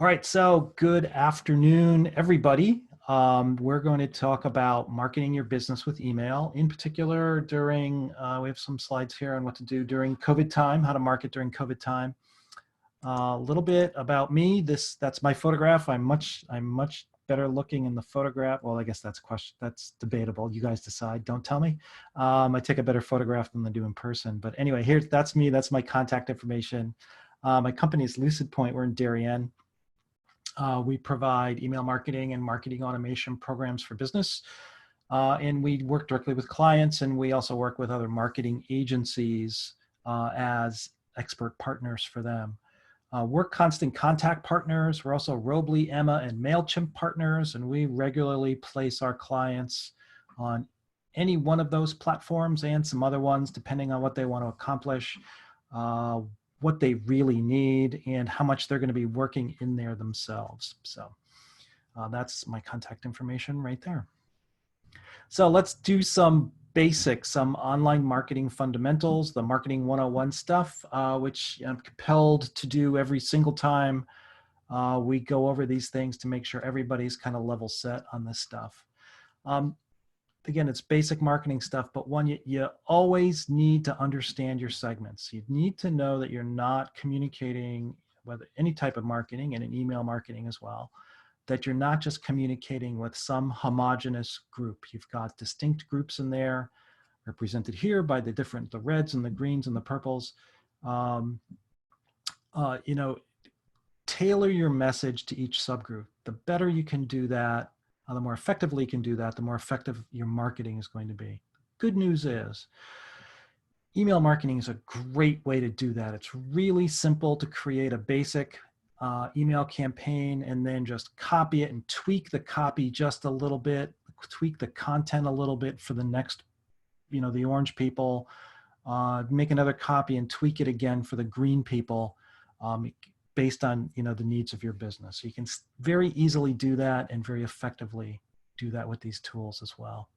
All right, so good afternoon, everybody. We're going to talk about marketing your business with email, in particular during, we have some slides here on what to do during COVID time, how to market during COVID time. A little bit about me. That's my photograph. I'm much better looking in the photograph. Well, I guess that's debatable. You guys decide. Don't tell me. I take a better photograph than I do in person. But anyway, that's me. That's my contact information. My company is Lucid Point. We're in Darien. We provide email marketing and marketing automation programs for business. And we work directly with clients, and we also work with other marketing agencies as expert partners for them. We're Constant Contact partners. We're also Robly, Emma, and MailChimp partners, and we regularly place our clients on any one of those platforms and some other ones, depending on what they want to accomplish. What they really need and how much they're going to be working in there themselves. So that's my contact information right there. So let's do some basics, some online marketing fundamentals, the marketing 101 stuff, which I'm compelled to do every single time we go over these things to make sure everybody's kind of level set on this stuff. Again, it's basic marketing stuff, but one, you always need to understand your segments. You need to know that you're not communicating, whether any type of marketing and in email marketing as well, that you're not just communicating with some homogenous group. You've got distinct groups in there represented here by the reds and the greens and the purples. Tailor your message to each subgroup. The better you can do that, the more effectively you can do that, the more effective your marketing is going to be. Good news is, email marketing is a great way to do that. It's really simple to create a basic email campaign and then just copy it and tweak the copy just a little bit, tweak the content a little bit for the next, the orange people, make another copy and tweak it again for the green people. Based on the needs of your business. So you can very easily do that and very effectively do that with these tools as well.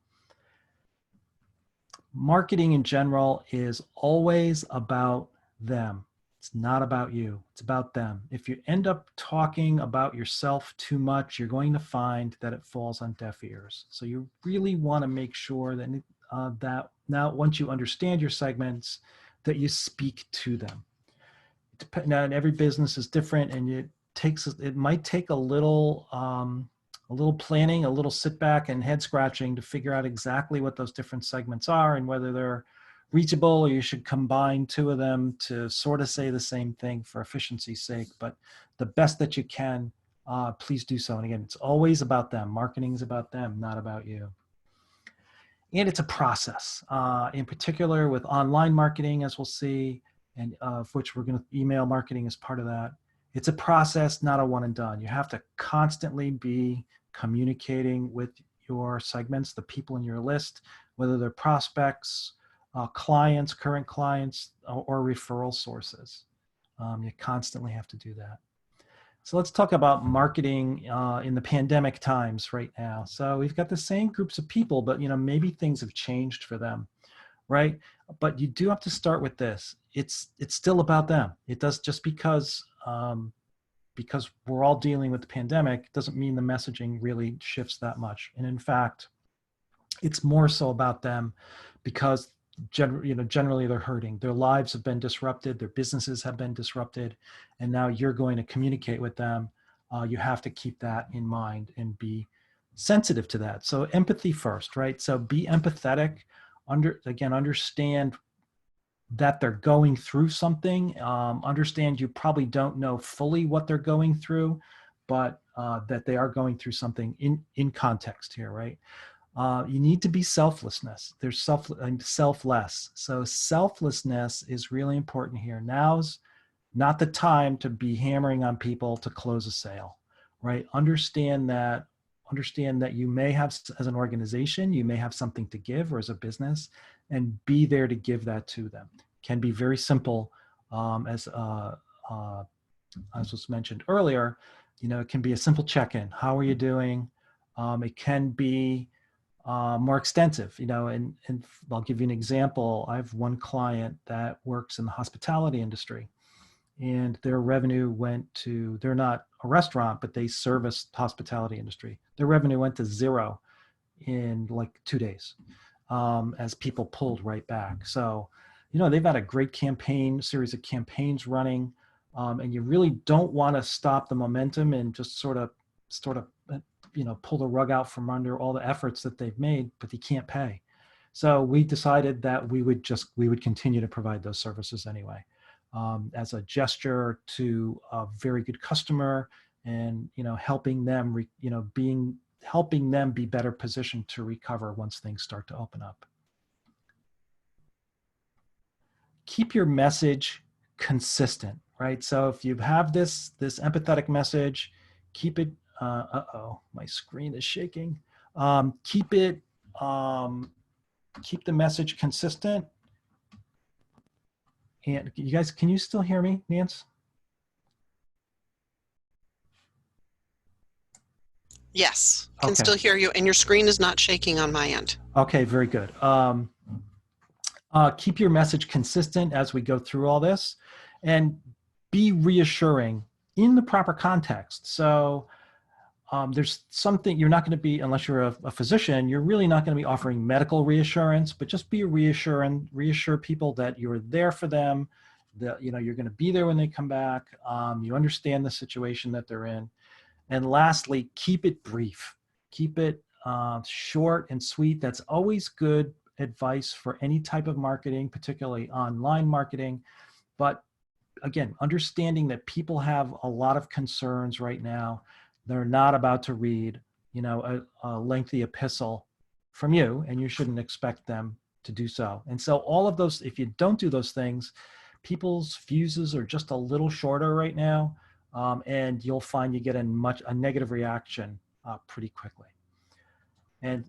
Marketing in general is always about them. It's not about you. It's about them. If you end up talking about yourself too much, you're going to find that it falls on deaf ears. So you really want to make sure that that now once you understand your segments, that you speak to them. Now, every business is different, and it might take a little planning, a little sit back and head scratching to figure out exactly what those different segments are and whether they're reachable, or you should combine two of them to sort of say the same thing for efficiency's sake. But the best that you can, please do so. And again, it's always about them. Marketing is about them, not about you. And it's a process, in particular with online marketing, as we'll see, and of which email marketing is part of that. It's a process, not a one and done. You have to constantly be communicating with your segments, the people in your list, whether they're prospects, clients, current clients, or referral sources. You constantly have to do that. So let's talk about marketing in the pandemic times right now. So we've got the same groups of people, but maybe things have changed for them, right? But you do have to start with this. It's still about them. It does, just because we're all dealing with the pandemic doesn't mean the messaging really shifts that much. And in fact, it's more so about them because generally they're hurting. Their lives have been disrupted. Their businesses have been disrupted. And now you're going to communicate with them. You have to keep that in mind and be sensitive to that. So empathy first, right? So be empathetic. Understand that they're going through something. Understand you probably don't know fully what they're going through, but that they are going through something in context here, right? You need to be selflessness. There's selfless. So selflessness is really important here. Now's not the time to be hammering on people to close a sale, right? Understand that you may have, as an organization, you may have something to give, or as a business, and be there to give that to them. Can be very simple, as was mentioned earlier. It can be a simple check-in. How are you doing? It can be more extensive, and I'll give you an example. I have one client that works in the hospitality industry, and their revenue went to, they're not a restaurant, but they service hospitality industry. Their revenue went to zero in like 2 days, as people pulled right back. So, they've had a great series of campaigns running, and you really don't want to stop the momentum and just sort of, pull the rug out from under all the efforts that they've made, but they can't pay. So we decided that we would continue to provide those services anyway, as a gesture to a very good customer, and helping them, helping them be better positioned to recover once things start to open up. Keep your message consistent, right? So if you have this empathetic message, keep it. Uh-oh, my screen is shaking. Keep it. Keep the message consistent. And you guys, can you still hear me, Nance? Yes, can Okay. still hear you, and your screen is not shaking on my end. Okay, very good. Keep your message consistent as we go through all this, and be reassuring in the proper context. So there's something you're not going to be, unless you're a physician, you're really not going to be offering medical reassurance, but just be reassure people that you're there for them, that you're going to be there when they come back. You understand the situation that they're in. And lastly, keep it brief. Keep it short and sweet. That's always good advice for any type of marketing, particularly online marketing. But again, understanding that people have a lot of concerns right now. They're not about to read, a lengthy epistle from you, and you shouldn't expect them to do so. And so all of those, if you don't do those things, people's fuses are just a little shorter right now, and you'll find you get a negative reaction pretty quickly. And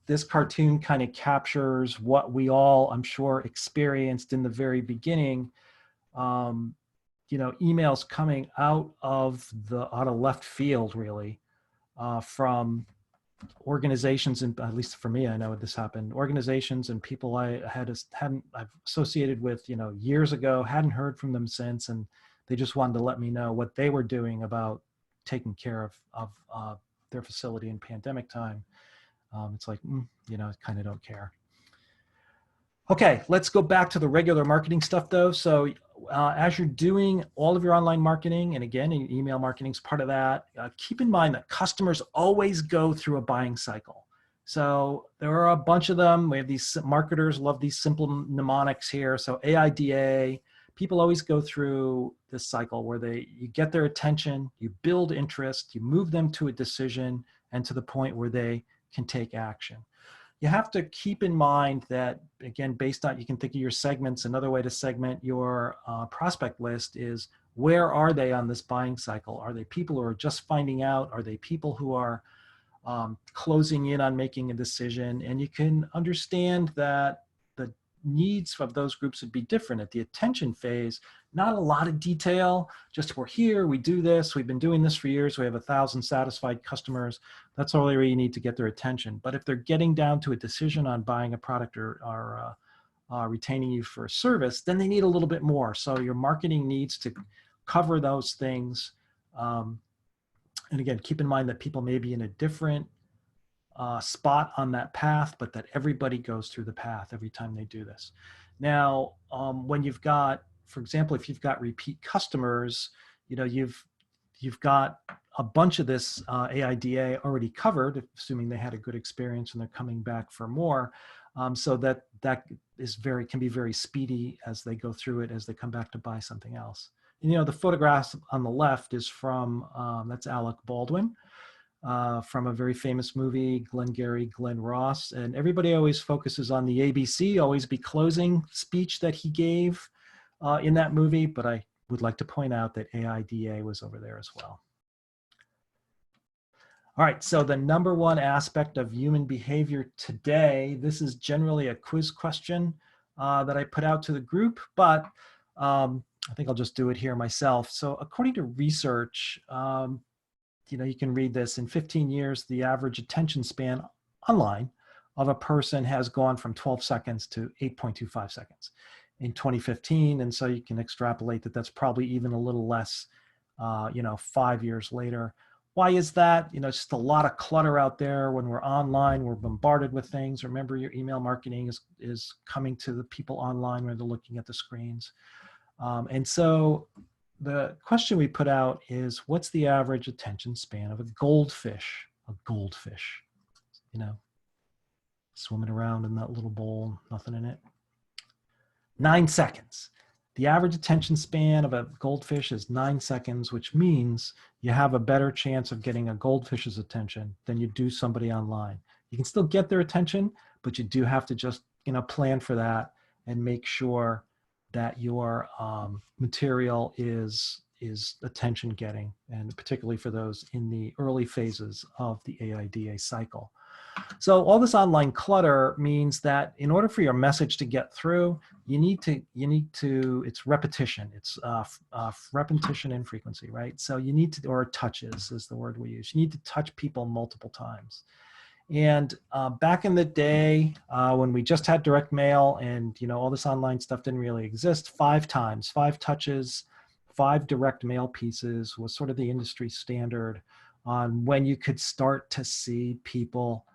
this cartoon kind of captures what we all, I'm sure, experienced in the very beginning. Emails coming out of left field, really, from organizations, and at least for me, I know this happened. Organizations and people I've associated with, years ago, hadn't heard from them since, and they just wanted to let me know what they were doing about taking care of their facility in pandemic time. It's like, I kind of don't care. Okay, let's go back to the regular marketing stuff though. So as you're doing all of your online marketing, and again, email marketing is part of that, keep in mind that customers always go through a buying cycle. So there are a bunch of them. We have these marketers love these simple mnemonics here. So AIDA, people always go through this cycle where you get their attention, you build interest, you move them to a decision, and to the point where they can take action. You have to keep in mind that, again, based on, you can think of your segments. Another way to segment your prospect list is, where are they on this buying cycle? Are they people who are just finding out? Are they people who are closing in on making a decision? And you can understand that the needs of those groups would be different. At the attention phase, not a lot of detail, just we're here, we do this, we've been doing this for years, we have 1,000 satisfied customers. That's all you need to get their attention. But if they're getting down to a decision on buying a product or retaining you for a service, then they need a little bit more. So your marketing needs to cover those things. And again, keep in mind that people may be in a different spot on that path, but that everybody goes through the path every time they do this. Now, when you've got, for example, if you've got repeat customers, you've got a bunch of this AIDA already covered, assuming they had a good experience and they're coming back for more. So that can be very speedy as they go through it, as they come back to buy something else. And, the photograph on the left is from, that's Alec Baldwin, from a very famous movie, Glengarry Glen Ross. And everybody always focuses on the ABC, always be closing speech that he gave in that movie. But I would like to point out that AIDA was over there as well. All right, so the number one aspect of human behavior today, this is generally a quiz question that I put out to the group, but I think I'll just do it here myself. So according to research, you can read this, in 15 years, the average attention span online of a person has gone from 12 seconds to 8.25 seconds. in 2015. And so you can extrapolate that that's probably even a little less, 5 years later. Why is that? It's just a lot of clutter out there. When we're online, we're bombarded with things. Remember, your email marketing is coming to the people online when they're looking at the screens. And so the question we put out is, what's the average attention span of a goldfish? A goldfish, swimming around in that little bowl, nothing in it. 9 seconds. The average attention span of a goldfish is 9 seconds, which means you have a better chance of getting a goldfish's attention than you do somebody online. You can still get their attention, but you do have to just, plan for that and make sure that your material is attention getting, and particularly for those in the early phases of the AIDA cycle. So all this online clutter means that in order for your message to get through, you need to, it's repetition. It's repetition and frequency, right? So you need to, or touches is the word we use. You need to touch people multiple times. And back in the day, when we just had direct mail and, all this online stuff didn't really exist, 5 times, 5 touches, 5 direct mail pieces was sort of the industry standard on when you could start to see people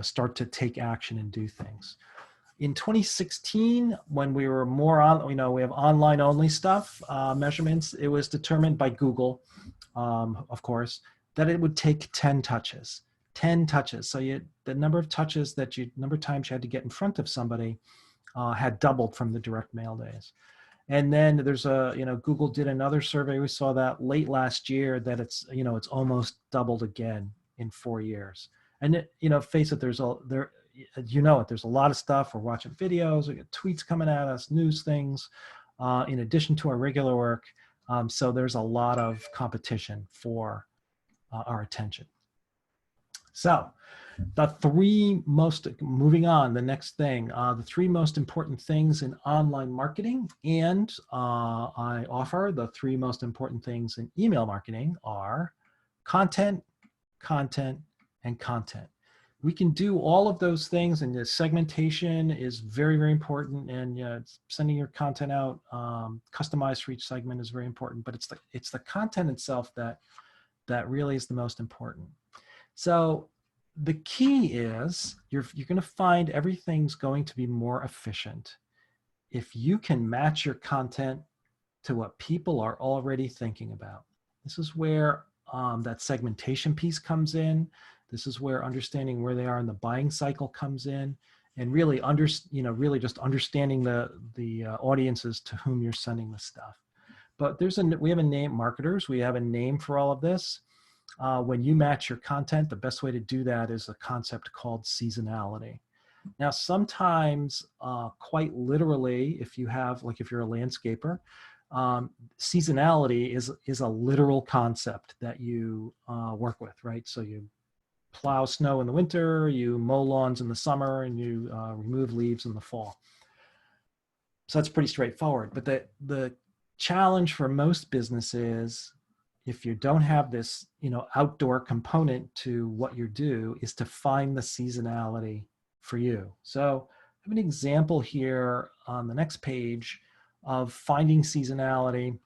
start to take action and do things. In 2016, when we were more on, we have online only stuff, measurements, it was determined by Google, of course, that it would take 10 touches. 10 touches. So the number of touches number of times you had to get in front of somebody had doubled from the direct mail days. And then there's Google did another survey. We saw that late last year that it's almost doubled again in 4 years. And face it, there's a lot of stuff. We're watching videos, we get tweets coming at us, news things, in addition to our regular work. So there's a lot of competition for our attention. So moving on, the next thing, the 3 most important things in online marketing, and I offer the 3 most important things in email marketing are content, content, and content. We can do all of those things, and the segmentation is very, very important. And sending your content out, customized for each segment, is very important. But it's the content itself that really is the most important. So the key is you're going to find everything's going to be more efficient if you can match your content to what people are already thinking about. This is where that segmentation piece comes in. This is where understanding where they are in the buying cycle comes in, and really really just understanding the audiences to whom you're sending the stuff. But we have a name, marketers. We have a name for all of this. When you match your content, the best way to do that is a concept called seasonality. Now, sometimes, quite literally, if you're a landscaper, seasonality is a literal concept that you work with, right? So you plow snow in the winter, you mow lawns in the summer, and you remove leaves in the fall. So that's pretty straightforward. But the challenge for most businesses, if you don't have this, outdoor component to what you do, is to find the seasonality for you. So I have an example here on the next page of finding seasonality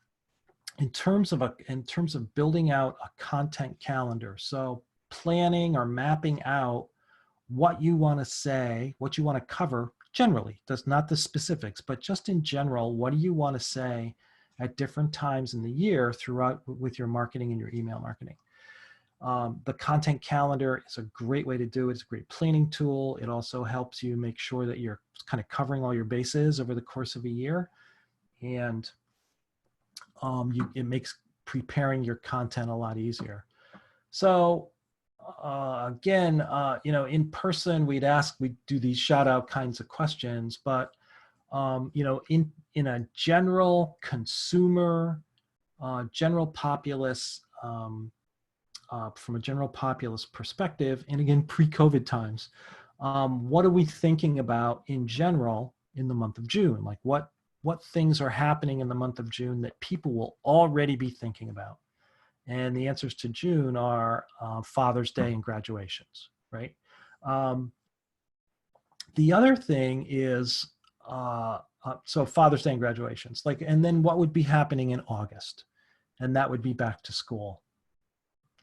in terms of building out a content calendar. So planning or mapping out what you want to say, what you want to cover generally. That's not the specifics, but just in general, what do you want to say at different times in the year throughout with your marketing and your email marketing. The content calendar is a great way to do it. It's a great planning tool. It also helps you make sure that you're kind of covering all your bases over the course of a year. And it makes preparing your content a lot easier. So again, in person, we'd do these shout out kinds of questions, but in a general consumer, general populace, from a general populace perspective, and again, pre-COVID times, what are we thinking about in general in the month of June? Like what things are happening in the month of June that people will already be thinking about? And the answers to June are Father's Day and graduations, right? The other thing is So Father's Day and graduations, like, and then what would be happening in August? And that would be back to school.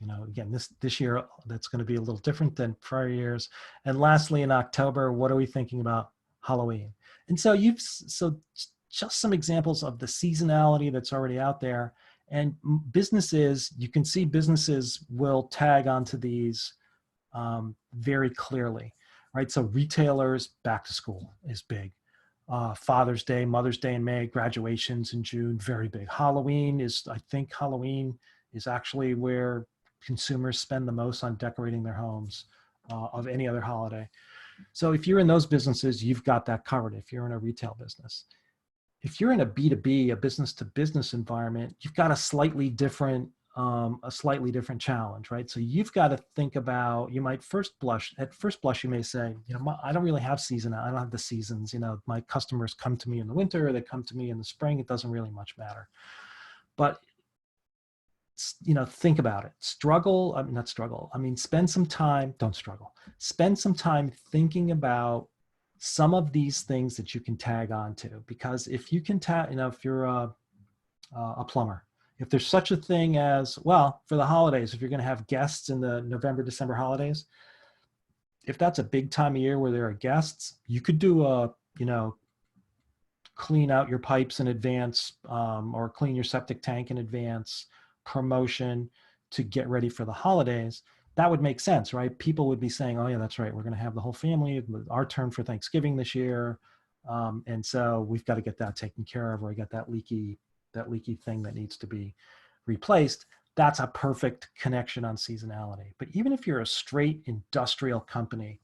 You know, again, this year that's going to be a little different than prior years. And lastly, in October, what are we thinking about? Halloween. And so just some examples of the seasonality that's already out there. And businesses, you can see businesses will tag onto these very clearly, right? So retailers, back to school is big. Father's Day, Mother's Day in May, graduations in June, very big. I think Halloween is actually where consumers spend the most on decorating their homes of any other holiday. So if you're in those businesses, you've got that covered if you're in a retail business. If you're in a B2B, a business to business environment, you've got a slightly different challenge, right? So you've got to think about, at first blush, you may say, I don't really have I don't have the seasons. My customers come to me in the winter, or they come to me in the spring. It doesn't really much matter. But, think about it. Spend some time, don't struggle. Spend some time thinking about some of these things that you can tag onto, because if you can if you're a plumber, if there's such a thing as, well, for the holidays, if you're going to have guests in the November, December holidays, if that's a big time of year where there are guests, you could do clean out your pipes in advance, or clean your septic tank in advance promotion to get ready for the holidays. That would make sense, right? People would be saying, oh yeah, that's right, we're going to have the whole family, our turn for Thanksgiving this year. And so we've got to get that taken care of, or I got that leaky thing that needs to be replaced. That's a perfect connection on seasonality. But even if you're a straight industrial company,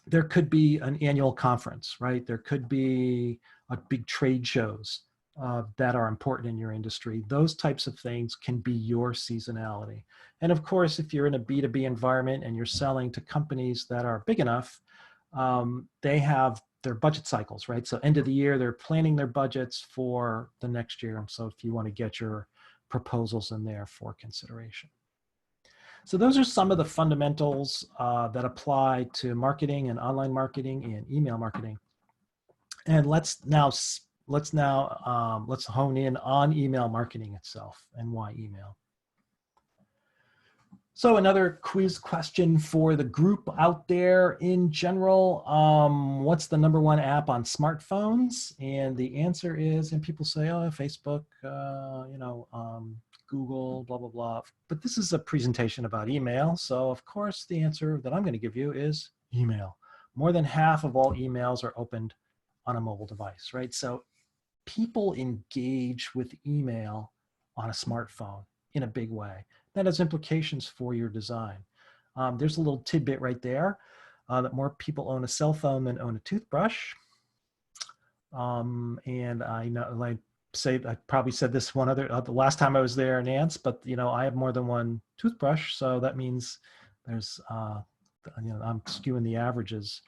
there could be an annual conference, right? There could be a big trade shows that are important in your industry. Those types of things can be your seasonality. And of course, if you're in a B2B environment and you're selling to companies that are big enough, they have their budget cycles, right? So end of the year, they're planning their budgets for the next year. So if you want to get your proposals in there for consideration. So those are some of the fundamentals that apply to marketing and online marketing and email marketing. And let's hone in on email marketing itself and why email. So another quiz question for the group out there in general. What's the #1 app on smartphones? And the answer is, and people say, oh, Facebook, Google, blah, blah, blah. But this is a presentation about email. So of course, the answer that I'm going to give you is email. More than half of all emails are opened on a mobile device, right? So people engage with email on a smartphone in a big way. That has implications for your design. There's a little tidbit right there that more people own a cell phone than own a toothbrush. And I know, I probably said this the last time I was there, Nance, but I have more than one toothbrush, so that means there's I'm skewing the averages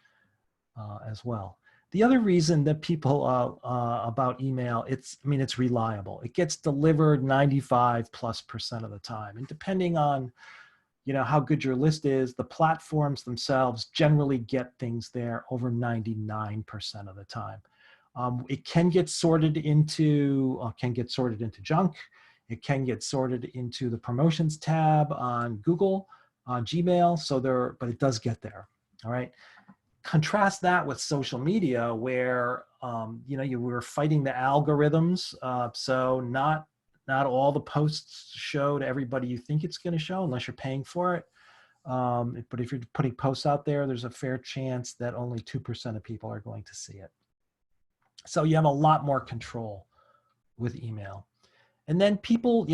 as well. The other reason that people about email, it's reliable. It gets delivered 95+% of the time. And depending on, how good your list is, the platforms themselves generally get things there over 99% of the time. It can get sorted into junk. It can get sorted into the promotions tab on Google, on Gmail. But it does get there. All right. Contrast that with social media, where you were fighting the algorithms. So not all the posts show to everybody you think it's going to show, unless you're paying for it. But if you're putting posts out there, there's a fair chance that only 2% of people are going to see it. So you have a lot more control with email. And then people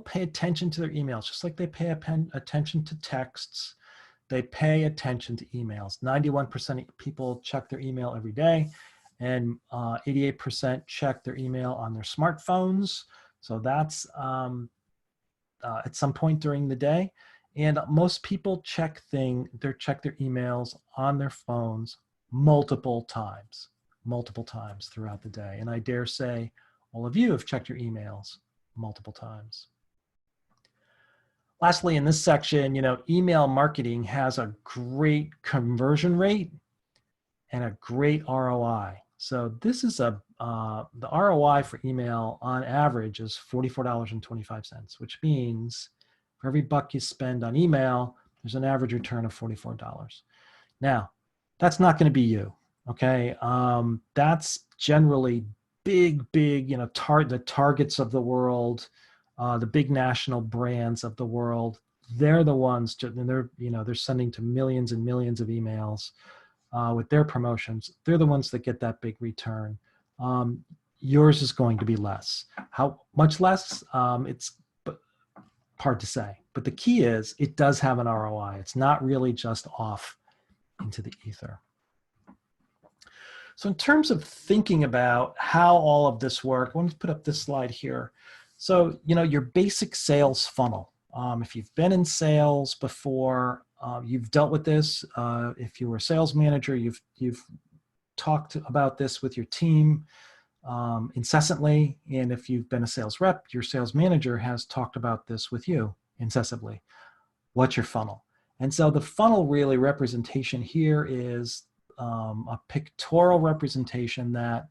pay attention to their emails, just like they pay attention to texts. They pay attention to emails. 91% of people check their email every day, and 88% check their email on their smartphones. So that's at some point during the day. And most people check their emails on their phones multiple times throughout the day. And I dare say all of you have checked your emails multiple times. Lastly, in this section, email marketing has a great conversion rate and a great ROI. So this is the ROI for email on average is $44.25, which means for every buck you spend on email, there's an average return of $44. Now, that's not going to be you. Okay. That's generally big, the Targets of the world, the big national brands of the world. They're the ones, and they're sending to millions and millions of emails with their promotions. They're the ones that get that big return. Um, Yours is going to be less. How much less? It's hard to say. But the key is it does have an ROI. It's not really just off into the ether. So in terms of thinking about how all of this works, I want to put up this slide here. So, your basic sales funnel. If you've been in sales before, you've dealt with this. If you were a sales manager, you've talked about this with your team incessantly. And if you've been a sales rep, your sales manager has talked about this with you incessantly. What's your funnel? And so the funnel really representation here is a pictorial representation that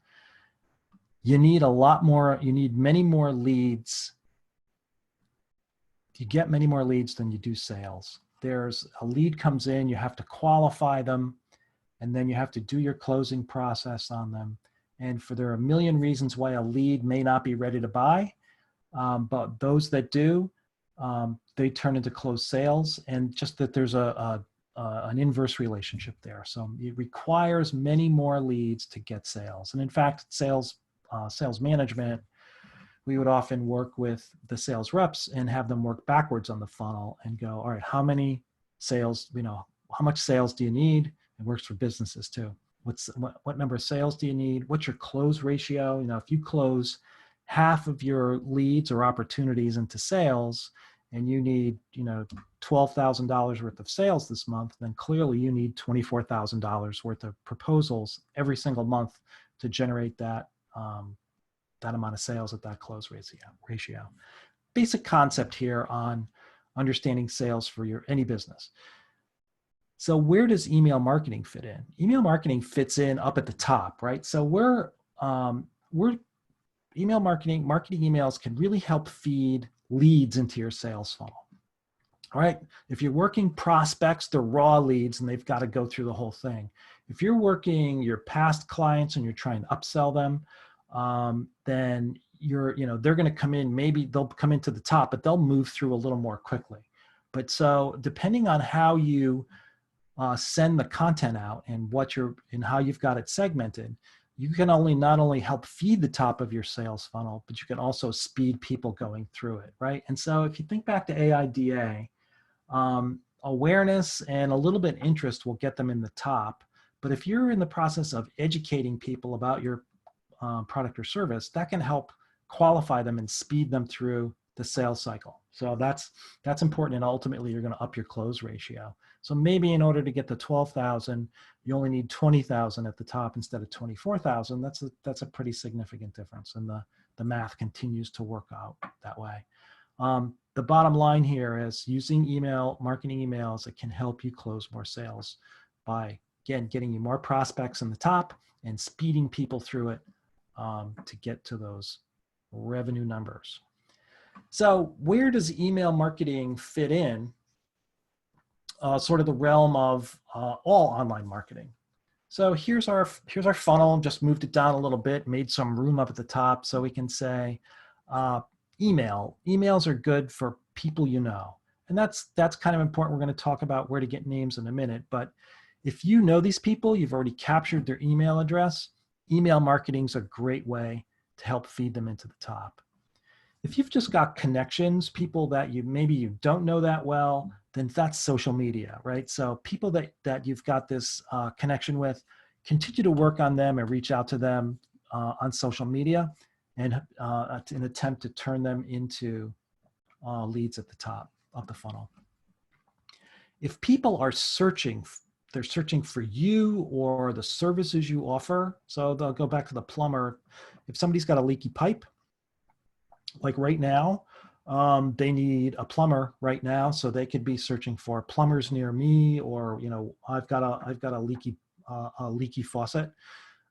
you need many more leads. You get many more leads than you do sales. There's a lead comes in, you have to qualify them, and then you have to do your closing process on them. And there are a million reasons why a lead may not be ready to buy, but those that do, they turn into closed sales, and just that there's an inverse relationship there. So it requires many more leads to get sales. And in fact, sales management, we would often work with the sales reps and have them work backwards on the funnel and go, all right, how many sales, how much sales do you need? It works for businesses too. What number of sales do you need? What's your close ratio? If you close half of your leads or opportunities into sales and you need, $12,000 worth of sales this month, then clearly you need $24,000 worth of proposals every single month to generate that amount of sales at that close ratio. Basic concept here on understanding sales for any business. So where does email marketing fit in? Email marketing fits in up at the top, right? So we're email marketing emails can really help feed leads into your sales funnel. All right. If you're working prospects, they're raw leads and they've got to go through the whole thing. If you're working your past clients and you're trying to upsell them, then they're going to come in, maybe they'll come into the top, but they'll move through a little more quickly. But so depending on how you send the content out and how you've got it segmented, you can not only help feed the top of your sales funnel, but you can also speed people going through it, right? And so if you think back to AIDA, awareness and a little bit interest will get them in the top. But if you're in the process of educating people about your product or service, that can help qualify them and speed them through the sales cycle. So that's important, and ultimately you're going to up your close ratio. So maybe in order to get to 12,000, you only need 20,000 at the top instead of 24,000. That's a pretty significant difference, and the math continues to work out that way. The bottom line here is using marketing emails that can help you close more sales by, again, getting you more prospects in the top and speeding people through it to get to those revenue numbers. So where does email marketing fit in sort of the realm of all online marketing? So here's our funnel. Just moved it down a little bit, made some room up at the top so we can say emails are good for people and that's kind of important. We're going to talk about where to get names in a minute, but if you know these people, you've already captured their email address, email marketing is a great way to help feed them into the top. If you've just got connections, people that maybe you don't know that well, then that's social media, right? So people that you've got this connection with, continue to work on them and reach out to them on social media and an attempt to turn them into leads at the top of the funnel. If people are they're searching for you or the services you offer. So they'll go back to the plumber. If somebody's got a leaky pipe, like right now, they need a plumber right now. So they could be searching for plumbers near me, or, I've got a leaky faucet.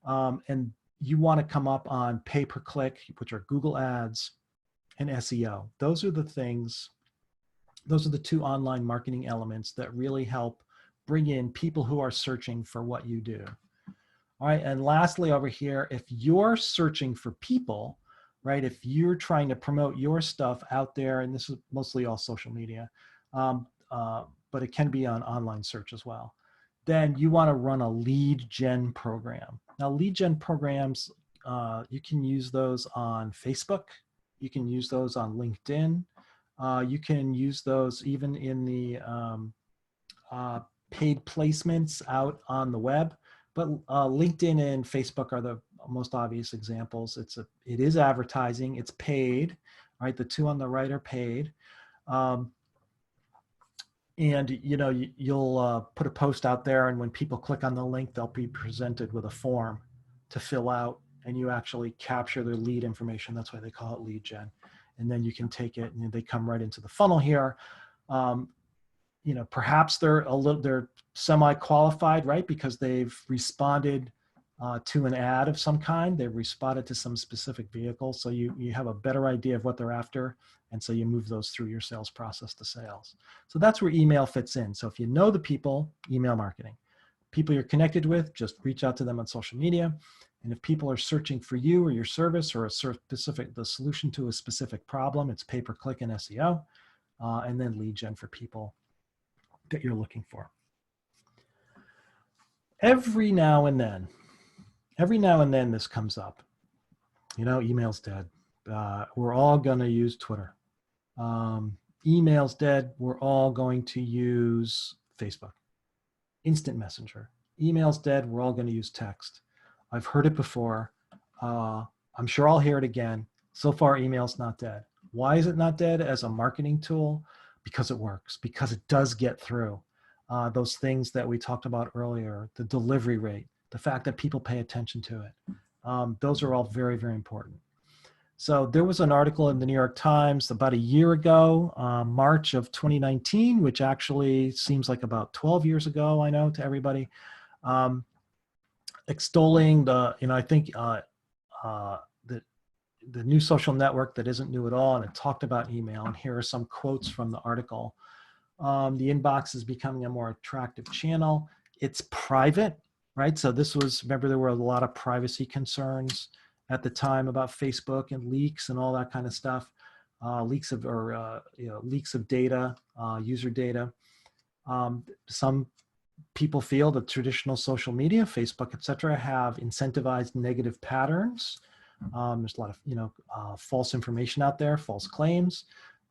And you want to come up on pay-per-click, which are Google Ads, and SEO. Those are the things, those are the two online marketing elements that really help bring in people who are searching for what you do. All right, and lastly over here, if you're searching for people, right, if you're trying to promote your stuff out there, and this is mostly all social media, but it can be on online search as well, then you want to run a lead gen program. Now, lead gen programs, you can use those on Facebook. You can use those on LinkedIn. You can use those even in the paid placements out on the web. But LinkedIn and Facebook are the most obvious examples. It is advertising. It's paid, right? The two on the right are paid. And you'll put a post out there, and when people click on the link, they'll be presented with a form to fill out, and you actually capture their lead information. That's why they call it lead gen. And then you can take it, and they come right into the funnel here. Perhaps they're semi-qualified, right? Because they've responded to an ad of some kind. They've responded to some specific vehicle. So you have a better idea of what they're after. And so you move those through your sales process to sales. So that's where email fits in. So if you know the people, email marketing. People you're connected with, just reach out to them on social media. And if people are searching for you or your service or the solution to a specific problem, it's pay-per-click and SEO, and then lead gen for people that you're looking for. Every now and then this comes up. Email's dead. We're all going to use Twitter. Email's dead. We're all going to use Facebook. Instant Messenger. Email's dead. We're all going to use text. I've heard it before. I'm sure I'll hear it again. So far, email's not dead. Why is it not dead as a marketing tool? Because it works, because it does get through. Those things that we talked about earlier, the delivery rate, the fact that people pay attention to it. Those are all very, very important. So there was an article in the New York Times about a year ago, March of 2019, which actually seems like about 12 years ago, I know, to everybody, extolling I think the new social network that isn't new at all, and it talked about email. And here are some quotes from the article. The inbox is becoming a more attractive channel. It's private, right? So remember, there were a lot of privacy concerns at the time about Facebook and leaks and all that kind of stuff. Leaks of data, user data. Some people feel that traditional social media, Facebook, et cetera, have incentivized negative patterns. There's a lot of false information out there, false claims.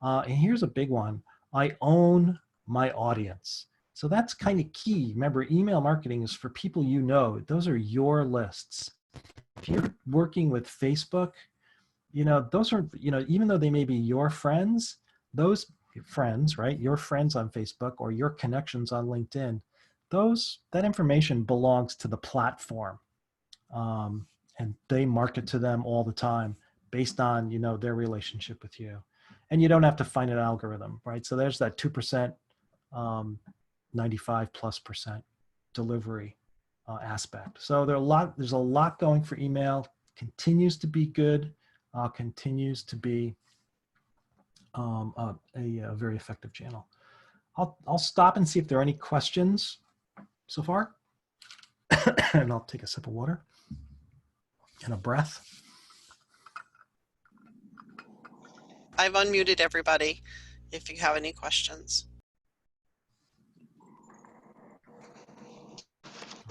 And here's a big one. I own my audience. So that's kind of key. Remember, email marketing is for people you know. Those are your lists. If you're working with Facebook, those are, even though they may be your friends, those friends, right? Your friends on Facebook or your connections on LinkedIn, that information belongs to the platform. And they market to them all the time based on, their relationship with you. And you don't have to find an algorithm, right? So there's that 2%, 95+% delivery aspect. So there's a lot going for email, continues to be good, continues to be a very effective channel. I'll stop and see if there are any questions so far. And I'll take a sip of water and a breath. I've unmuted everybody if you have any questions.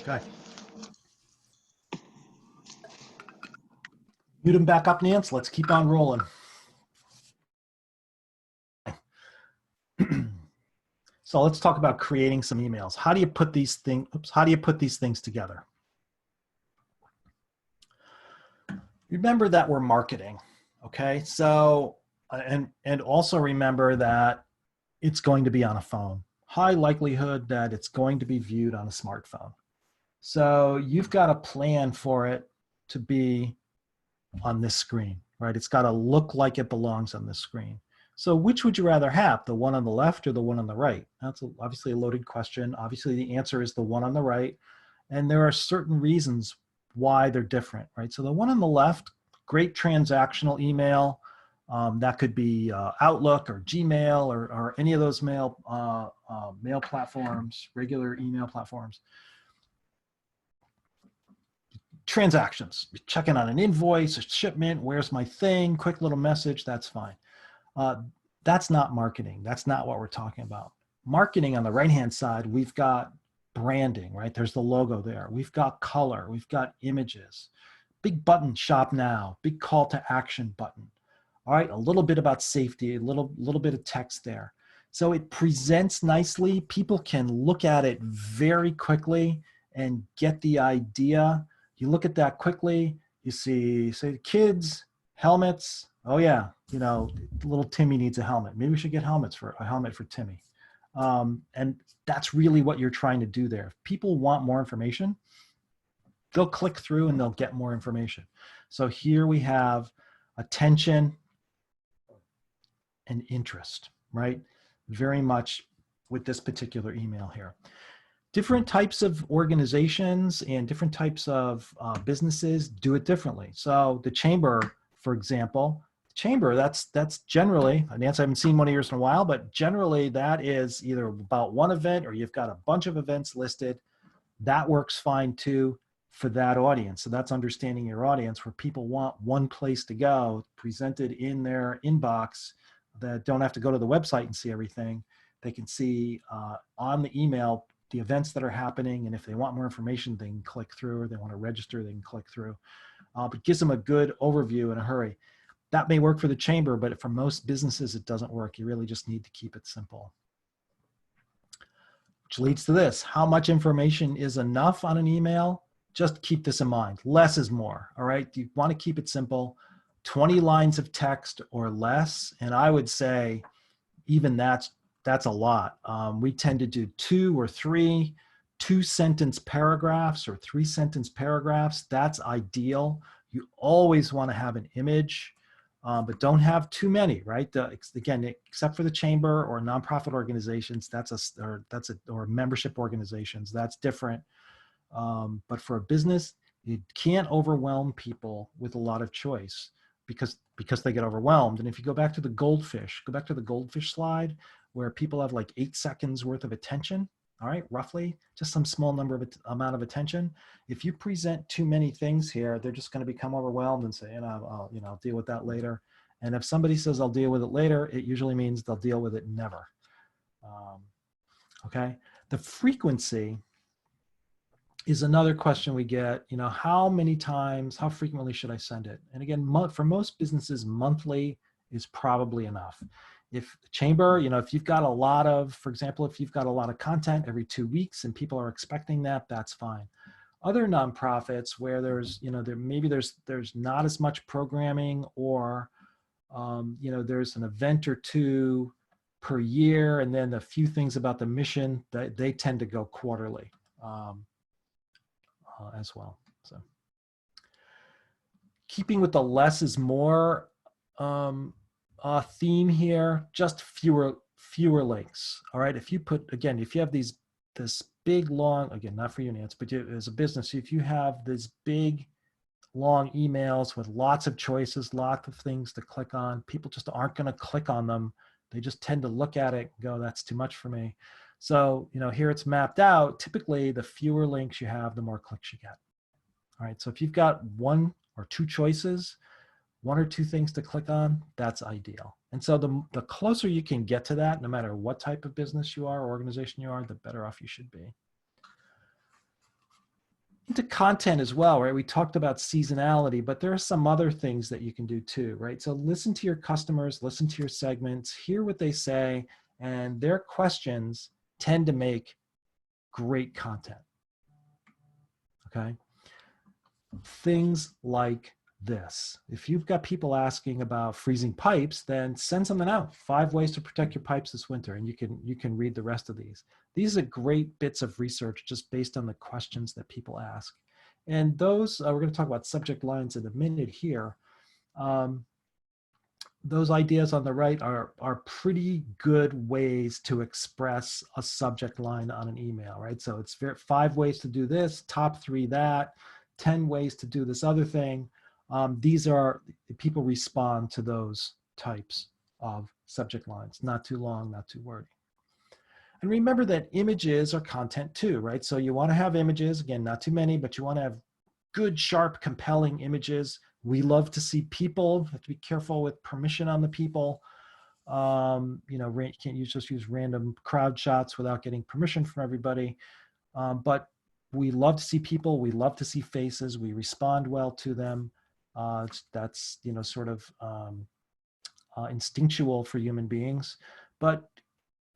Okay. Mute them back up, Nance. Let's keep on rolling. So let's talk about creating some emails. How do you put these things together? Remember that we're marketing, okay? So, and also remember that it's going to be on a phone. High likelihood that it's going to be viewed on a smartphone. So you've got to plan for it to be on this screen, right? It's got to look like it belongs on this screen. So which would you rather have, the one on the left or the one on the right? That's obviously a loaded question. Obviously the answer is the one on the right. And there are certain reasons why they're different, right? So the one on the left, great transactional email. That could be Outlook or Gmail or any of those mail platforms, regular email platforms. Transactions, checking on an invoice, a shipment, where's my thing, quick little message, that's fine. That's not marketing. That's not what we're talking about. Marketing on the right-hand side, we've got branding, right? There's the logo there. We've got color. We've got images. Big button, shop now. Big call to action button. All right, a little bit about safety, a little bit of text there. So it presents nicely. People can look at it very quickly and get the idea. You look at that quickly, you see, say, kids, helmets. Oh yeah, little Timmy needs a helmet. Maybe we should get a helmet for Timmy. And that's really what you're trying to do there. If people want more information, they'll click through and they'll get more information. So here we have attention and interest, right? Very much with this particular email here. Different types of organizations and different types of businesses do it differently. So the chamber, for example, that's generally, Nancy, I haven't seen one of yours in a while, but generally that is either about one event or you've got a bunch of events listed. That works fine too for that audience. So that's understanding your audience, where people want one place to go presented in their inbox, that don't have to go to the website and see everything. They can see on the email the events that are happening, and if they want more information, they can click through, or they want to register, they can click through. But gives them a good overview in a hurry. That may work for the chamber, but for most businesses, it doesn't work. You really just need to keep it simple. Which leads to this: how much information is enough on an email? Just keep this in mind. Less is more, all right? You want to keep it simple. 20 lines of text or less, and I would say even that's a lot. We tend to do 2 or 3 2-sentence paragraphs or 3-sentence paragraphs. That's ideal. You always want to have an image, but don't have too many, right? Again, except for the chamber or nonprofit organizations, or membership organizations, that's different. But for a business, you can't overwhelm people with a lot of choice because they get overwhelmed. And if you go back to the goldfish slide, where people have like 8 seconds worth of attention, all right, roughly, just some small amount of attention. If you present too many things here, they're just going to become overwhelmed and say, I'll deal with that later. And if somebody says I'll deal with it later, it usually means they'll deal with it never. Okay, the frequency is another question we get. How many times, how frequently should I send it? And again, for most businesses, monthly is probably enough. If the chamber, if you've got a lot of, for example, if you've got a lot of content every 2 weeks and people are expecting that, that's fine. Other nonprofits where there's not as much programming, or there's an event or two per year, and then a few things about the mission, that they tend to go quarterly. As well. So keeping with the less is more theme here, just fewer links. All right. If you have this big long, again, not for you, Nance, but as a business, if you have this big long emails with lots of choices, lots of things to click on, people just aren't going to click on them. They just tend to look at it and go, that's too much for me. So, here it's mapped out. Typically, the fewer links you have, the more clicks you get. All right, so if you've got 1 or 2 choices, 1 or 2 things to click on, that's ideal. And so the closer you can get to that, no matter what type of business you are or organization you are, the better off you should be. Into content as well, right? We talked about seasonality, but there are some other things that you can do too, right? So listen to your customers, listen to your segments, hear what they say, and their questions tend to make great content. Okay. Things like this. If you've got people asking about freezing pipes, then send something out. 5 ways to protect your pipes this winter, and you can read the rest of these. These are great bits of research just based on the questions that people ask. And those, we're going to talk about subject lines in a minute here. Those ideas on the right are pretty good ways to express a subject line on an email, right? So it's 5 ways to do this, top 3 that, 10 ways to do this other thing. These are, people respond to those types of subject lines. Not too long, not too wordy. And remember that images are content too, right? So you want to have images, again, not too many, but you want to have good, sharp, compelling images. We love to see people. Have to be careful with permission on the people. You can't just use random crowd shots without getting permission from everybody. But we love to see people. We love to see faces. We respond well to them. That's sort of instinctual for human beings. But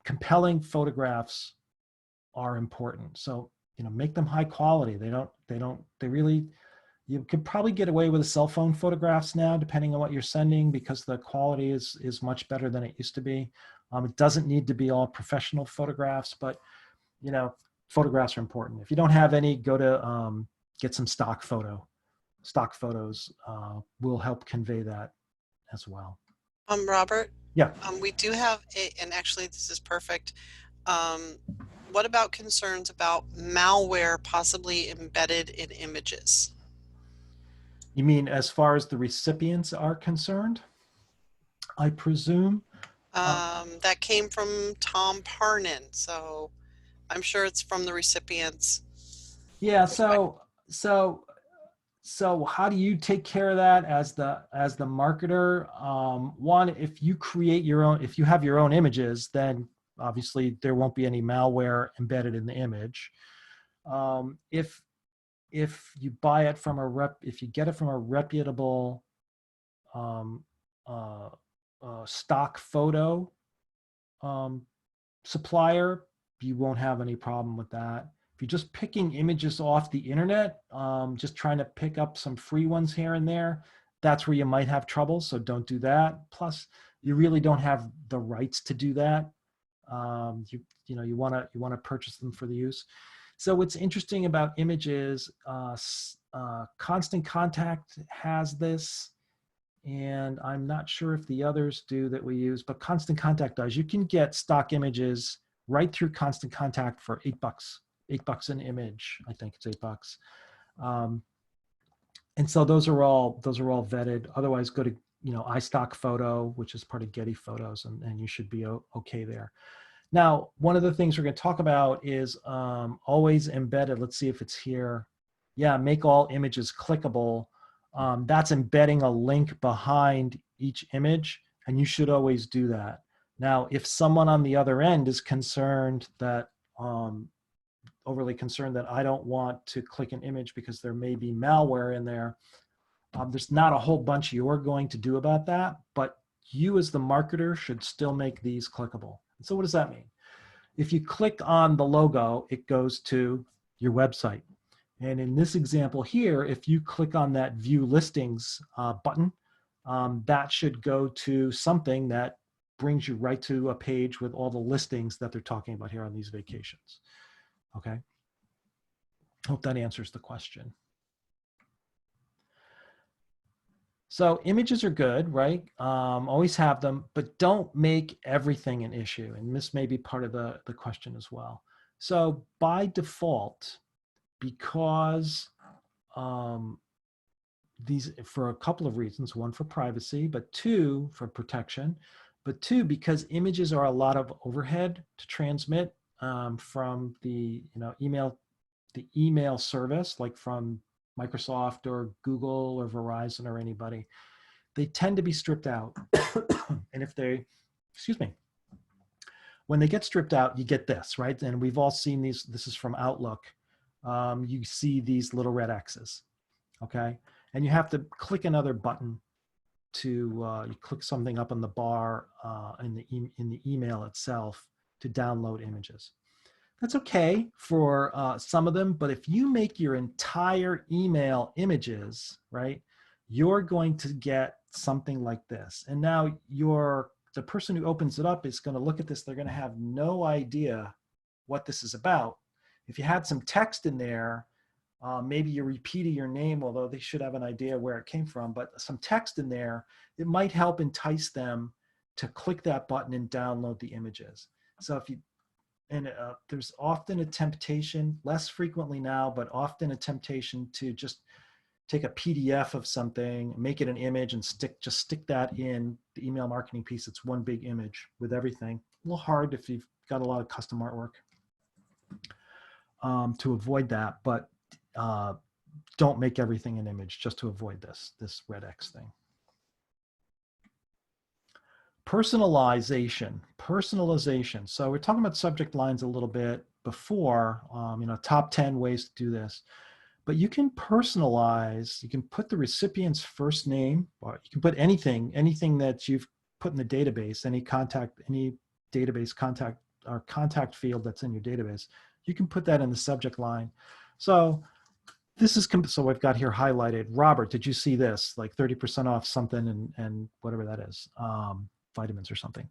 compelling photographs are important. So make them high quality. They really, you could probably get away with cell phone photographs now, depending on what you're sending, because the quality is much better than it used to be. It doesn't need to be all professional photographs, but photographs are important. If you don't have any, go to get some stock photos will help convey that as well. Robert, Yeah. we do have and actually this is perfect. Um, what about concerns about malware possibly embedded in images? You mean as far as the recipients are concerned, I presume? That came from Tom Parnan, so I'm sure it's from the recipient's Yeah. perspective. So how do you take care of that as the marketer? One, if you create your own, if you have your own images, then obviously there won't be any malware embedded in the image. If you buy it from if you get it from a reputable um, uh, stock photo um, supplier, you won't have any problem with that. If you're just picking images off the internet, just trying to pick up some free ones here and there, that's where you might have trouble. So don't do that. Plus, you really don't have the rights to do that. You want to purchase them for the use. So what's interesting about images, Constant Contact has this, and I'm not sure if the others do that we use, but Constant Contact does. You can get stock images right through Constant Contact for $8, $8 an image. I think it's $8. Um, and so those are all vetted. Otherwise, go to iStock Photo, which is part of Getty Photos, and you should be okay there. Now, one of the things we're going to talk about is always embedded. Let's see if it's here. Yeah, make all images clickable. That's embedding a link behind each image, and you should always do that. Now, if someone on the other end is concerned that, overly concerned that I don't want to click an image because there may be malware in there, there's not a whole bunch you're going to do about that, but you as the marketer should still make these clickable. So what does that mean? If you click on the logo, it goes to your website. And in this example here, if you click on that view listings button, that should go to something that brings you right to a page with all the listings that they're talking about here on these vacations. Okay. Hope that answers the question. So images are good, right? Always have them, but don't make everything an issue. And this may be part of the question as well. So by default, because these, for a couple of reasons, one for privacy, but two for protection, but two because images are a lot of overhead to transmit from the email service, like from Microsoft or Google or Verizon or anybody. They tend to be stripped out. And if they, excuse me, when they get stripped out, you get this, right? And we've all seen these. This is from Outlook. You see these little red X's, okay? And you have to click another button to, you click something up on the bar in the email itself to download images. That's okay for some of them, but if you make your entire email images, right, you're going to get something like this. And now the person who opens it up is going to look at this. They're going to have no idea what this is about. If you had some text in there, maybe you're repeating your name, although they should have an idea where it came from, but some text in there, it might help entice them to click that button and download the images. So if you And there's often a temptation, less frequently now, but often a temptation to just take a PDF of something, make it an image, and stick that in the email marketing piece. It's one big image with everything. A little hard if you've got a lot of custom artwork to avoid that, but don't make everything an image just to avoid this red X thing. Personalization. So we're talking about subject lines a little bit before, top 10 ways to do this. But you can personalize, you can put the recipient's first name, or you can put anything that you've put in the database, any database contact or contact field that's in your database. You can put that in the subject line. So so I've got here highlighted, Robert, did you see this? Like 30% off something and whatever that is, vitamins or something.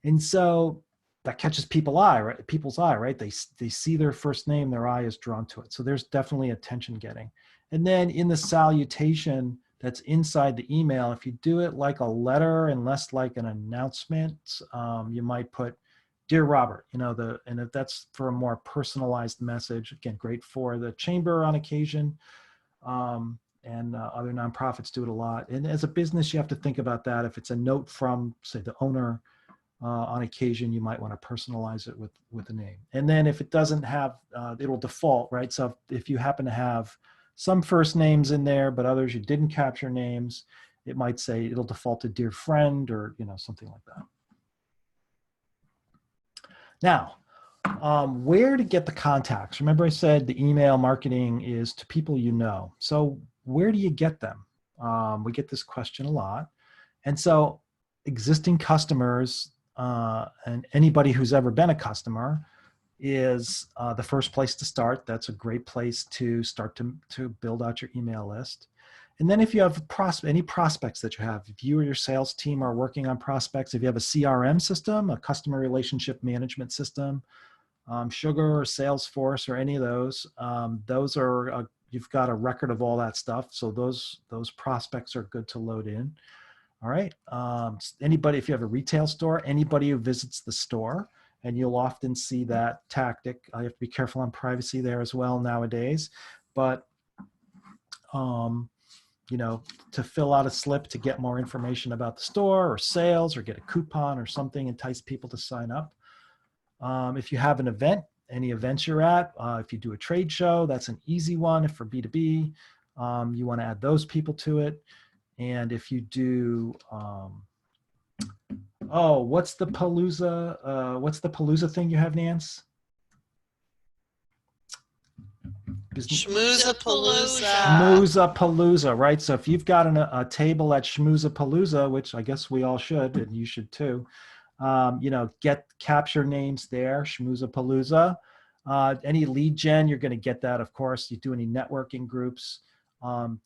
And so that catches people's eye, right? They see their first name, their eye is drawn to it. So there's definitely attention getting. And then in the salutation that's inside the email, if you do it like a letter and less like an announcement, you might put, Dear Robert, and if that's for a more personalized message, again, great for the chamber on occasion. And other nonprofits do it a lot. And as a business, you have to think about that. If it's a note from, say, the owner, on occasion, you might want to personalize it with a name. And then if it doesn't have, it'll default, right? So if you happen to have some first names in there, but others you didn't capture names, it might say it'll default to dear friend or something like that. Now, where to get the contacts? Remember I said the email marketing is to people you know. So where do you get them? We get this question a lot. And so existing customers and anybody who's ever been a customer is the first place to start. That's a great place to start to build out your email list. And then if you have any prospects that you have, if you or your sales team are working on prospects, if you have a CRM system, a customer relationship management system, Sugar or Salesforce or any of those are, you've got a record of all that stuff. So those prospects are good to load in. All right. Anybody, if you have a retail store, anybody who visits the store, and you'll often see that tactic. I have to be careful on privacy there as well nowadays, but to fill out a slip to get more information about the store or sales or get a coupon or something, entice people to sign up. If you have an event, any events you're at, if you do a trade show, that's an easy one. If for B2B, you want to add those people to it. And if you do, what's the Palooza thing you have, Nance? Schmoozapalooza. Schmoozapalooza, right? So if you've got a table at Schmoozapalooza, which I guess we all should, and you should too, capture names there, Schmoozapalooza. Any lead gen, you're going to get that, of course. You do any networking groups,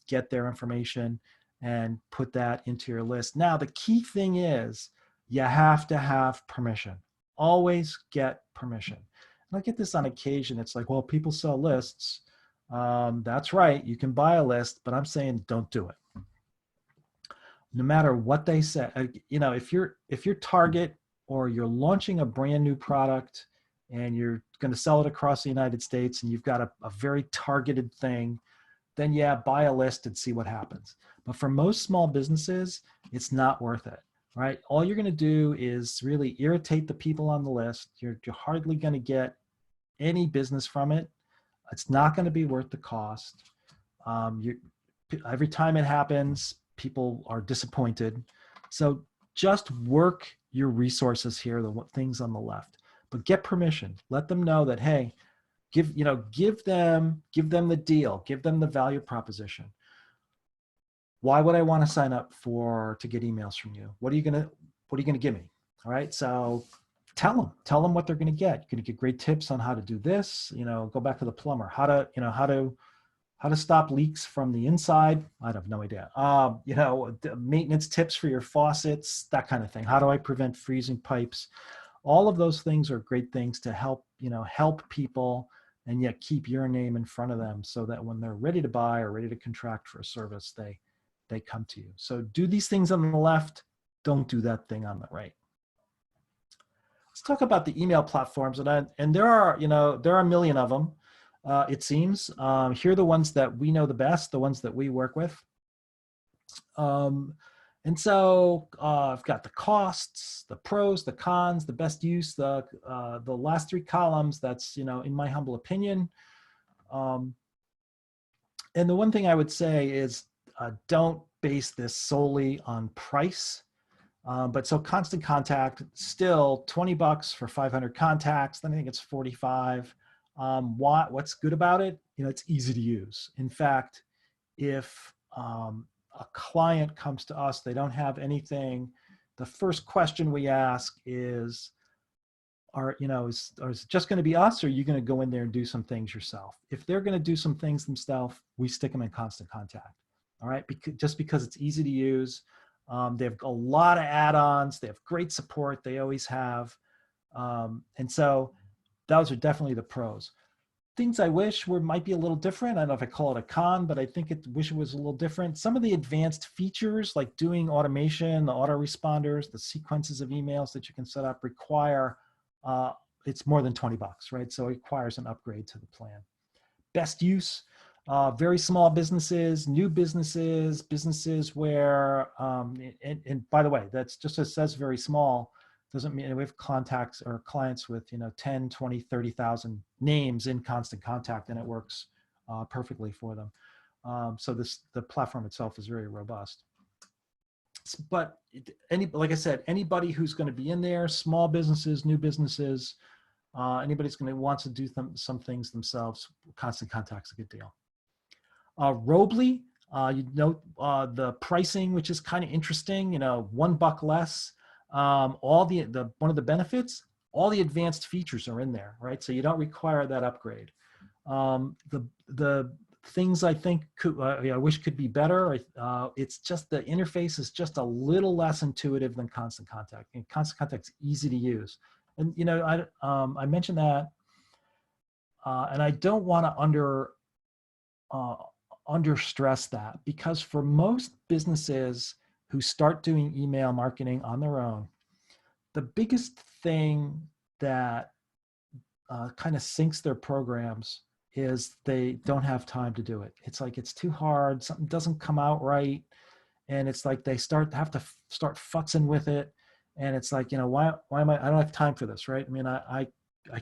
get their information and put that into your list. Now, the key thing is you have to have permission. Always get permission. And I get this on occasion. It's like, well, people sell lists. That's right. You can buy a list, but I'm saying don't do it. No matter what they say, if you're Target or you're launching a brand new product and you're going to sell it across the United States and you've got a very targeted thing, then yeah, buy a list and see what happens. But for most small businesses, it's not worth it, right? All you're going to do is really irritate the people on the list. You're hardly going to get any business from it. It's not going to be worth the cost. Every time it happens, people are disappointed. So just work your resources here, the things on the left, but get permission. Let them know that, hey, give them the deal, give them the value proposition. Why would I want to sign up to get emails from you? What are you going to give me? All right. So tell them what they're going to get. You're going to get great tips on how to do this, go back to the plumber, how to stop leaks from the inside. I have no idea. Maintenance tips for your faucets, that kind of thing. How do I prevent freezing pipes? All of those things are great things to help people and yet keep your name in front of them so that when they're ready to buy or ready to contract for a service, they come to you. So do these things on the left, don't do that thing on the right. let's talk about the email platforms. And there are, there are a million of them, it seems. Here are the ones that we know the best, the ones that we work with. And so I've got the costs, the pros, the cons, the best use, the last three columns. That's, in my humble opinion. And the one thing I would say is don't base this solely on price. But so Constant Contact, still $20 for 500 contacts. Then I think it's 45. What's good about it? It's easy to use. In fact, if a client comes to us, they don't have anything, the first question we ask is, is it just going to be us, or are you going to go in there and do some things yourself? If they're going to do some things themselves, we stick them in Constant Contact. All right, just because it's easy to use. They have a lot of add-ons. They have great support. They always have. And so those are definitely the pros. Things I wish might be a little different. I don't know if I call it a con, but I think wish it was a little different. Some of the advanced features, like doing automation, the autoresponders, the sequences of emails that you can set up, require it's more than $20, right? So it requires an upgrade to the plan. Best use, very small businesses, new businesses, businesses where, and by the way, that's just, it says very small, doesn't mean we have contacts or clients with 10, 20, 30,000 names in Constant Contact, and it works perfectly for them. So the platform itself is very robust. But like I said, anybody who's going to be in there, small businesses, new businesses, anybody's going to want to do some things themselves, Constant Contact's a good deal. Robly, the pricing, which is kind of interesting, $1 less. All one of the benefits, all the advanced features are in there, right? So you don't require that upgrade. The things I think I wish could be better. It's just the interface is just a little less intuitive than Constant Contact. And Constant Contact's easy to use. And I mentioned that, and I don't want to under stress that, because for most businesses who start doing email marketing on their own, the biggest thing that kind of sinks their programs is they don't have time to do it. It's like it's too hard, something doesn't come out right, and it's like they have to start futzing with it, and it's like, why am I don't have time for this, right? I mean, I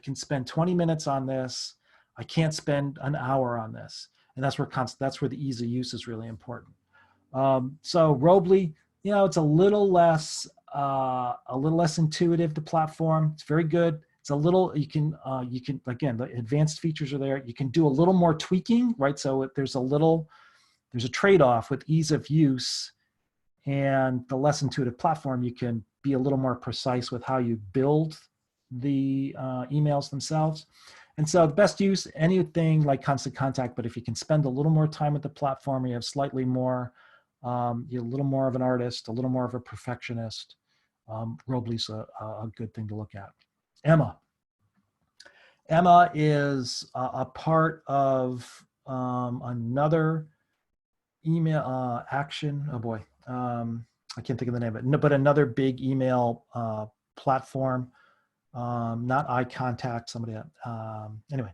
can spend 20 minutes on this. I can't spend an hour on this. And that's where the ease of use is really important. So Robly, it's a little less intuitive to platform. It's very good. It's a little, you can again, the advanced features are there. You can do a little more tweaking, right? So there's a trade-off with ease of use and the less intuitive platform. You can be a little more precise with how you build the emails themselves. And so the best use, anything like Constant Contact, but if you can spend a little more time with the platform, you have slightly more, you're a little more of an artist, a little more of a perfectionist, Robly's a good thing to look at. Emma. Emma is a part of another email action. Oh boy, I can't think of the name of it. No, but another big email platform. Not eye contact, somebody, anyway.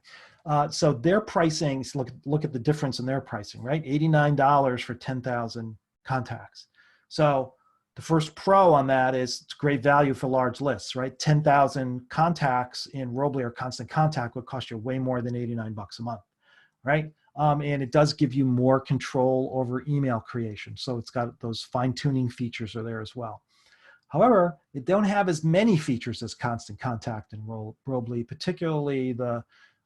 So their pricing, look at the difference in their pricing, right? $89 for 10,000 contacts. So the first pro on that is it's great value for large lists, right? 10,000 contacts in Robly or Constant Contact would cost you way more than $89 a month, right? And it does give you more control over email creation. So it's got those fine-tuning features are there as well. However, it don't have as many features as Constant Contact and Robly, particularly the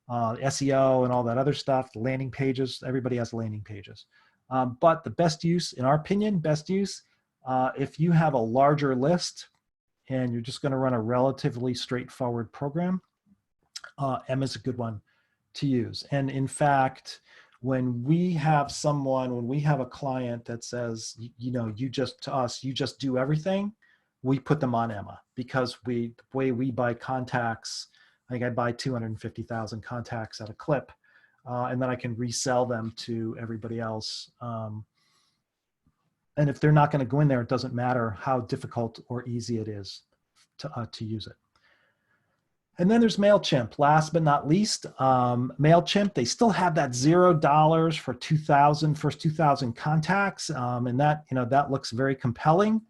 SEO and all that other stuff, the landing pages. Everybody has landing pages. But the best use, in our opinion, if you have a larger list and you're just going to run a relatively straightforward program, Emma is a good one to use. And in fact, when we have a client that says, you just do everything, we put them on Emma, because the way we buy contacts, I think I buy 250,000 contacts at a clip, and then I can resell them to everybody else. And if they're not going to go in there, it doesn't matter how difficult or easy it is to use it. And then there's MailChimp. Last but not least, MailChimp, they still have that $0 for 2,000, first 2,000 contacts. And that, that looks very compelling.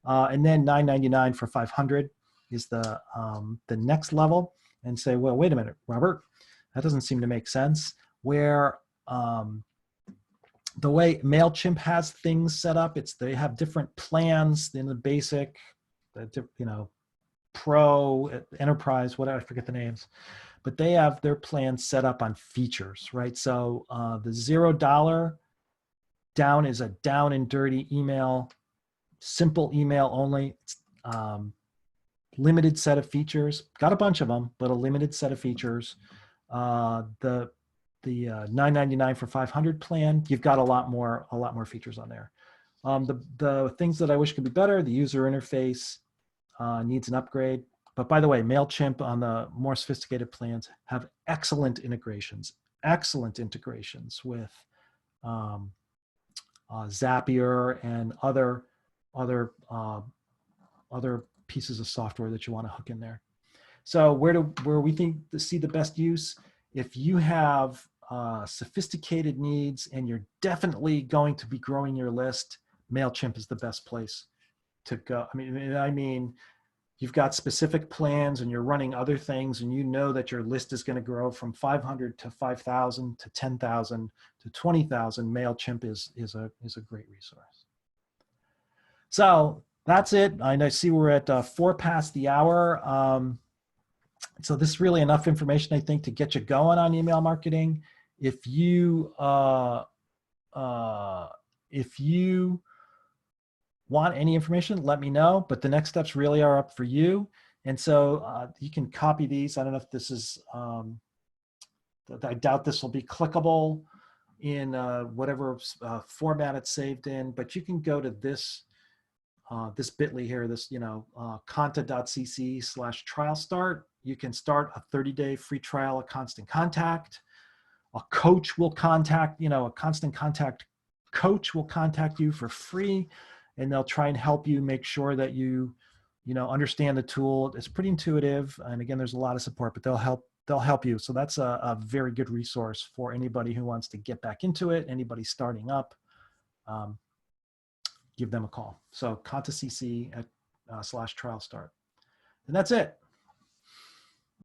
And then $9.99 for 500 is the next level. And say, well, wait a minute, Robert, that doesn't seem to make sense. Where the way MailChimp has things set up, they have different plans in the basic, pro, enterprise, whatever, I forget the names, but they have their plans set up on features, right? So the $0 down is a down and dirty email, simple email only. Limited set of features, got a bunch of them, but a limited set of features. The $9.99 for 500 plan, you've got a lot more features on there. The things that I wish could be better, the user interface needs an upgrade. But by the way, MailChimp on the more sophisticated plans have excellent integrations with Zapier and other pieces of software that you want to hook in there. So where we think to see the best use, if you have sophisticated needs and you're definitely going to be growing your list, MailChimp is the best place to go. I mean, you've got specific plans and you're running other things and you know that your list is going to grow from 500 to 5,000 to 10,000 to 20,000. MailChimp is a great resource. So that's it. I see we're at 4 past the hour. So this is really enough information, I think, to get you going on email marketing. If you want any information, let me know, but the next steps really are up for you. And so you can copy these. I don't know if this is, I doubt this will be clickable in whatever format it's saved in, but you can go to this bit.ly here, this, conta.cc/trial start. You can start a 30-day free trial of Constant Contact. A coach will contact, a Constant Contact coach will contact you for free, and they'll try and help you make sure that you understand the tool. It's pretty intuitive. And again, there's a lot of support, but they'll help you. So that's a very good resource for anybody who wants to get back into it, anybody starting up. Give them a call. So ContaCC /trial start. And that's it.